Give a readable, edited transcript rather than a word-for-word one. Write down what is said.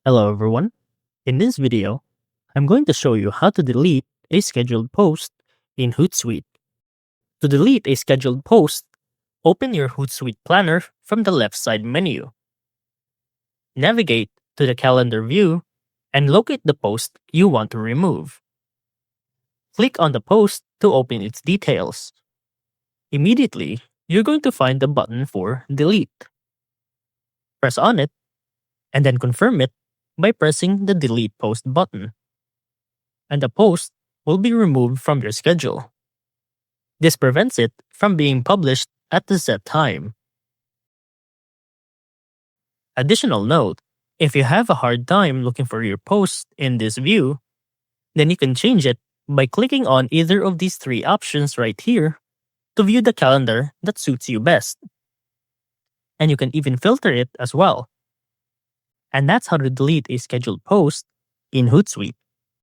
Hello everyone. In this video, I'm going to show you how to delete a scheduled post in Hootsuite. To delete a scheduled post, open your Hootsuite planner from the left side menu. Navigate to the calendar view and locate the post you want to remove. Click on the post to open its details. Immediately, you're going to find the button for delete. Press on it and then confirm it by pressing the delete post button, and the post will be removed from your schedule. This prevents it from being published at the set time. Additional note, if you have a hard time looking for your post in this view, then you can change it by clicking on either of these three options right here to view the calendar that suits you best. And you can even filter it as well. And that's how to delete a scheduled post in Hootsuite.